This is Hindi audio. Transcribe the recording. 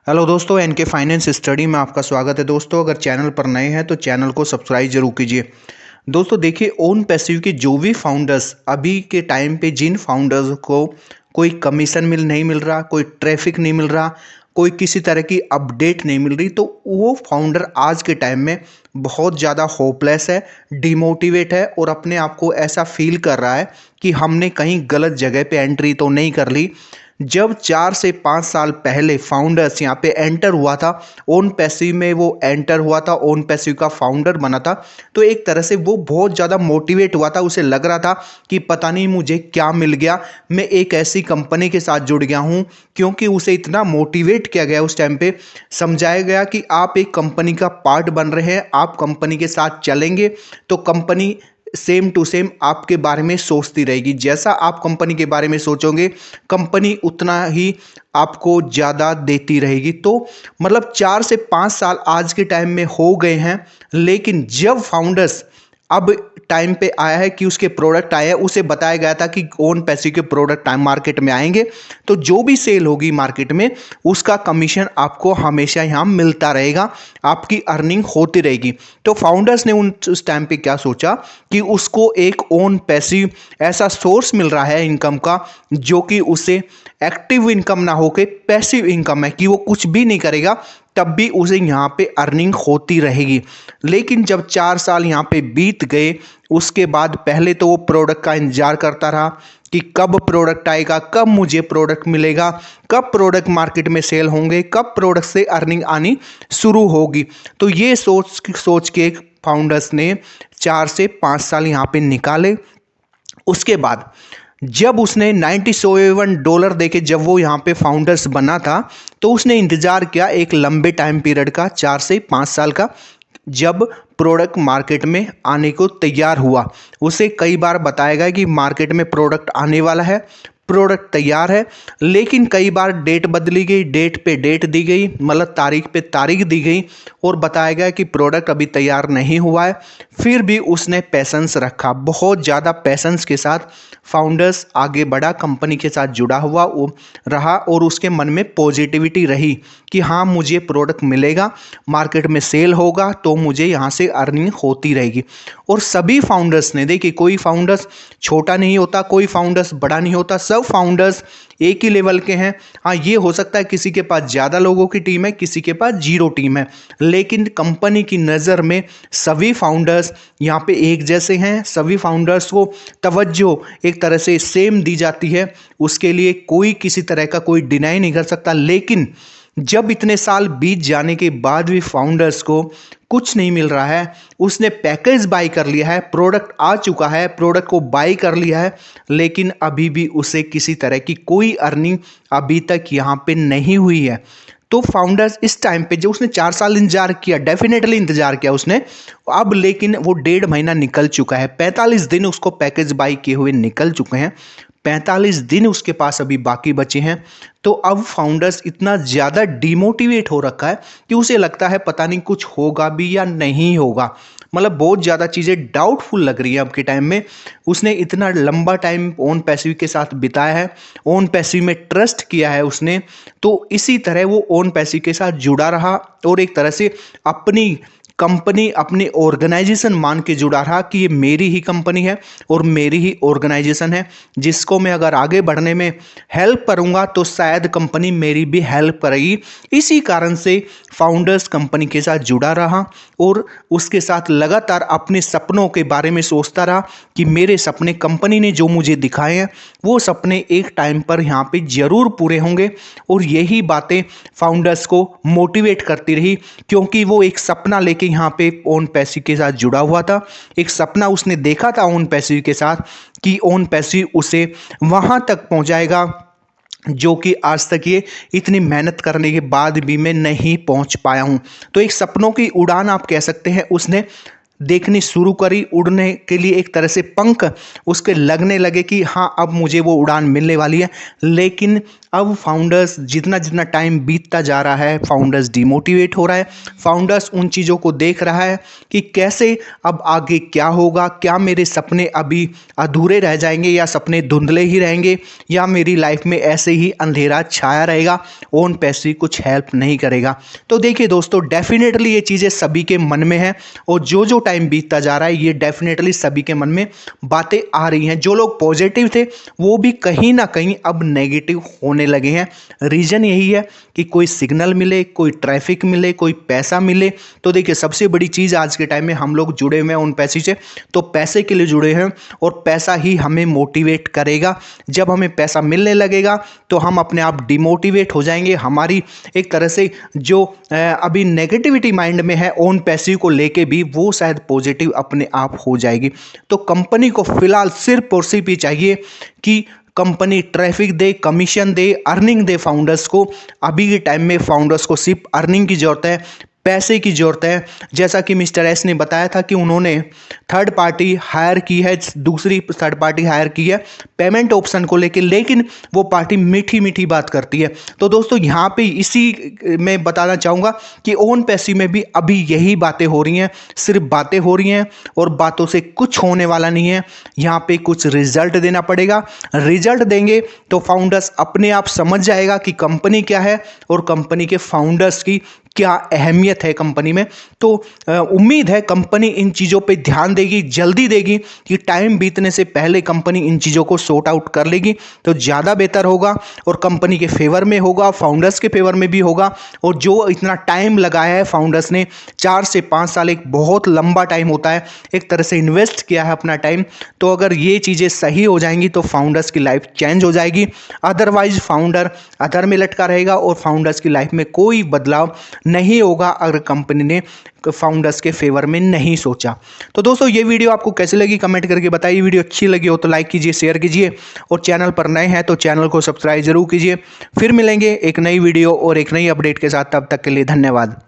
हेलो दोस्तों, एनके फाइनेंस स्टडी में आपका स्वागत है। दोस्तों, अगर चैनल पर नए हैं तो चैनल को सब्सक्राइब जरूर कीजिए। दोस्तों देखिए, ओन पैसिव के जो भी फाउंडर्स अभी के टाइम पे जिन फाउंडर्स को कोई कमीशन नहीं मिल रहा, कोई ट्रैफिक नहीं मिल रहा, कोई किसी तरह की अपडेट नहीं मिल रही, तो वो फाउंडर आज के टाइम में बहुत ज़्यादा होपलेस है, डिमोटिवेट है और अपने आप को ऐसा फील कर रहा है कि हमने कहीं गलत जगह पे एंट्री तो नहीं कर ली। जब 4 से 5 साल पहले फाउंडर्स यहाँ पे एंटर हुआ था, ओन पैसिव में वो एंटर हुआ था, ओन पैसिव का फाउंडर बना था, तो एक तरह से वो बहुत ज़्यादा मोटिवेट हुआ था। उसे लग रहा था कि पता नहीं मुझे क्या मिल गया, मैं एक ऐसी कंपनी के साथ जुड़ गया हूँ। क्योंकि उसे इतना मोटिवेट किया गया, उस टाइम पे समझाया गया कि आप एक कंपनी का पार्ट बन रहे हैं, आप कंपनी के साथ चलेंगे तो कंपनी सेम टू सेम आपके बारे में सोचती रहेगी। जैसा आप कंपनी के बारे में सोचोगे, कंपनी उतना ही आपको ज़्यादा देती रहेगी। तो मतलब 4 से 5 साल आज के टाइम में हो गए हैं, लेकिन जब फाउंडर्स अब टाइम पे आया है कि उसके प्रोडक्ट आए हैं, उसे बताया गया था कि ओन पैसिव के प्रोडक्ट टाइम मार्केट में आएंगे तो जो भी सेल होगी मार्केट में उसका कमीशन आपको हमेशा यहाँ मिलता रहेगा, आपकी अर्निंग होती रहेगी। तो फाउंडर्स ने उस टाइम पे क्या सोचा कि उसको एक ओन पैसिव ऐसा सोर्स मिल रहा है इनकम का, जो कि उसे एक्टिव इनकम ना होके पैसिव इनकम है, कि वो कुछ भी नहीं करेगा तब भी उसे यहाँ पे अर्निंग होती रहेगी। लेकिन जब 4 साल यहाँ पे बीत गए, उसके बाद पहले तो वो प्रोडक्ट का इंतजार करता रहा कि कब प्रोडक्ट आएगा, कब मुझे प्रोडक्ट मिलेगा, कब प्रोडक्ट मार्केट में सेल होंगे, कब प्रोडक्ट से अर्निंग आनी शुरू होगी। तो ये सोच के फाउंडर्स ने 4 से 5 साल यहाँ पे निकाले। उसके बाद जब उसने $97 देके जब वो यहाँ पे फाउंडर्स बना था, तो उसने इंतज़ार किया एक लंबे टाइम पीरियड का, 4 से 5 साल का। जब प्रोडक्ट मार्केट में आने को तैयार हुआ, उसे कई बार बताया गया कि मार्केट में प्रोडक्ट आने वाला है, प्रोडक्ट तैयार है, लेकिन कई बार डेट बदली गई, डेट पे डेट दी गई, मतलब तारीख पे तारीख दी गई और बताया गया कि प्रोडक्ट अभी तैयार नहीं हुआ है। फिर भी उसने पैसेंस रखा, बहुत ज़्यादा पैसेंस के साथ फाउंडर्स आगे बढ़ा, कंपनी के साथ जुड़ा हुआ रहा और उसके मन में पॉजिटिविटी रही कि हाँ मुझे प्रोडक्ट मिलेगा, मार्केट में सेल होगा तो मुझे यहाँ से अर्निंग होती रहेगी। और सभी फाउंडर्स ने, देखिए कोई फाउंडर्स छोटा नहीं होता, कोई फाउंडर्स बड़ा नहीं होता, सब फाउंडर्स एक ही लेवल के हैं। हाँ, ये हो सकता है किसी के पास ज़्यादा लोगों की टीम है, किसी के पास जीरो टीम है, लेकिन कंपनी की नज़र में सभी फाउंडर्स यहाँ पे एक जैसे हैं। सभी फाउंडर्स को तवज्जो एक तरह से सेम दी जाती है, उसके लिए कोई किसी तरह का कोई डिनाई नहीं कर सकता। लेकिन जब इतने साल बीत जाने के बाद भी फाउंडर्स को कुछ नहीं मिल रहा है, उसने पैकेज बाई कर लिया है, प्रोडक्ट आ चुका है, प्रोडक्ट को बाई कर लिया है, लेकिन अभी भी उसे किसी तरह की कोई अर्निंग अभी तक यहाँ पे नहीं हुई है। तो फाउंडर्स इस टाइम पे जो उसने 4 साल इंतजार किया, डेफिनेटली इंतजार किया उसने, अब लेकिन वो 1.5 महीना निकल चुका है, 45 दिन उसको पैकेज बाई किए हुए निकल चुके हैं, 45 दिन उसके पास अभी बाकी बचे हैं। तो अब फाउंडर्स इतना ज़्यादा डिमोटिवेट हो रखा है कि उसे लगता है पता नहीं कुछ होगा भी या नहीं होगा, मतलब बहुत ज़्यादा चीज़ें डाउटफुल लग रही है अब के टाइम में। उसने इतना लंबा टाइम ओन पैसिव के साथ बिताया है, ओन पैसिव में ट्रस्ट किया है उसने, तो इसी तरह वो ओन पैसिव के साथ जुड़ा रहा और एक तरह से अपनी कंपनी, अपनी ऑर्गेनाइजेशन मान के जुड़ा रहा कि ये मेरी ही कंपनी है और मेरी ही ऑर्गेनाइजेशन है, जिसको मैं अगर आगे बढ़ने में हेल्प करूंगा तो शायद कंपनी मेरी भी हेल्प करेगी। इसी कारण से फाउंडर्स कंपनी के साथ जुड़ा रहा और उसके साथ लगातार अपने सपनों के बारे में सोचता रहा कि मेरे सपने, कंपनी ने जो मुझे दिखाए हैं वो सपने एक टाइम पर यहाँ पे जरूर पूरे होंगे। और यही बातें फाउंडर्स को मोटिवेट करती रही, क्योंकि वो एक सपना लेके यहाँ पे ओन पैसिव के साथ जुड़ा हुआ था। एक सपना उसने देखा था ओन पैसिव के साथ कि ओन पैसिव उसे वहां तक पहुंचाएगा जो कि आज तक ये इतनी मेहनत करने के बाद भी मैं नहीं पहुंच पाया हूं। तो एक सपनों की उड़ान आप कह सकते हैं उसने देखनी शुरू करी, उड़ने के लिए एक तरह से पंख उसके लगने लगे कि हाँ अब मुझे वो उड़ान मिलने वाली है। लेकिन अब फाउंडर्स जितना जितना टाइम बीतता जा रहा है, फाउंडर्स डिमोटिवेट हो रहा है। फाउंडर्स उन चीज़ों को देख रहा है कि कैसे अब आगे क्या होगा, क्या मेरे सपने अभी अधूरे रह जाएंगे या सपने धुंधले ही रहेंगे या मेरी लाइफ में ऐसे ही अंधेरा छाया रहेगा, ओन पैसिव कुछ हेल्प नहीं करेगा। तो देखिए दोस्तों, डेफिनेटली ये चीज़ें सभी के मन में है और जो जो टाइम बीतता जा रहा है ये डेफिनेटली सभी के मन में बातें आ रही हैं। जो लोग पॉजिटिव थे वो भी कहीं ना कहीं अब नेगेटिव होने लगे हैं। रीजन यही है कि कोई सिग्नल मिले, कोई ट्रैफिक मिले, कोई पैसा मिले। तो देखिए सबसे बड़ी चीज़ आज के टाइम में हम लोग जुड़े हुए हैं उन पैसे से, तो पैसे के लिए जुड़े हैं और पैसा ही हमें मोटिवेट करेगा। जब हमें पैसा मिलने लगेगा तो हम अपने आप डिमोटिवेट हो जाएंगे। हमारी एक तरह से जो अभी नेगेटिविटी माइंड में है ओन पैसिव को लेके भी, वो शायद पॉजिटिव अपने आप हो जाएगी। तो कंपनी को फिलहाल सिर्फ और सिर्फ ये चाहिए कि कंपनी ट्रैफिक दे, कमीशन दे, अर्निंग दे फाउंडर्स को। अभी के टाइम में फाउंडर्स को सिर्फ अर्निंग की जरूरत है, पैसे की ज़रूरत है। जैसा कि मिस्टर एस ने बताया था कि उन्होंने थर्ड पार्टी हायर की है, दूसरी थर्ड पार्टी हायर की है पेमेंट ऑप्शन को लेके, लेकिन वो पार्टी मीठी मीठी बात करती है। तो दोस्तों यहाँ पे इसी में बताना चाहूँगा कि ओन पैसिव में भी अभी यही बातें हो रही हैं, सिर्फ बातें हो रही हैं और बातों से कुछ होने वाला नहीं है। यहाँ पे कुछ रिजल्ट देना पड़ेगा। रिजल्ट देंगे तो फाउंडर्स अपने आप समझ जाएगा कि कंपनी क्या है और कंपनी के फाउंडर्स की क्या अहमियत है कंपनी में। तो उम्मीद है कंपनी इन चीज़ों पे ध्यान देगी, जल्दी देगी कि टाइम बीतने से पहले कंपनी इन चीज़ों को सॉर्ट आउट कर लेगी तो ज़्यादा बेहतर होगा और कंपनी के फेवर में होगा, फाउंडर्स के फेवर में भी होगा। और जो इतना टाइम लगाया है फाउंडर्स ने, 4 से 5 साल एक बहुत लंबा टाइम होता है, एक तरह से इन्वेस्ट किया है अपना टाइम। तो अगर ये चीज़ें सही हो जाएंगी तो फाउंडर्स की लाइफ चेंज हो जाएगी। अदरवाइज फाउंडर अधर में लटका रहेगा और फाउंडर्स की लाइफ में कोई बदलाव नहीं होगा अगर कंपनी ने फाउंडर्स के फेवर में नहीं सोचा। तो दोस्तों ये वीडियो आपको कैसी लगी कमेंट करके बताइए। वीडियो अच्छी लगी हो तो लाइक कीजिए, शेयर कीजिए और चैनल पर नए हैं तो चैनल को सब्सक्राइब जरूर कीजिए। फिर मिलेंगे एक नई वीडियो और एक नई अपडेट के साथ, तब तक के लिए धन्यवाद।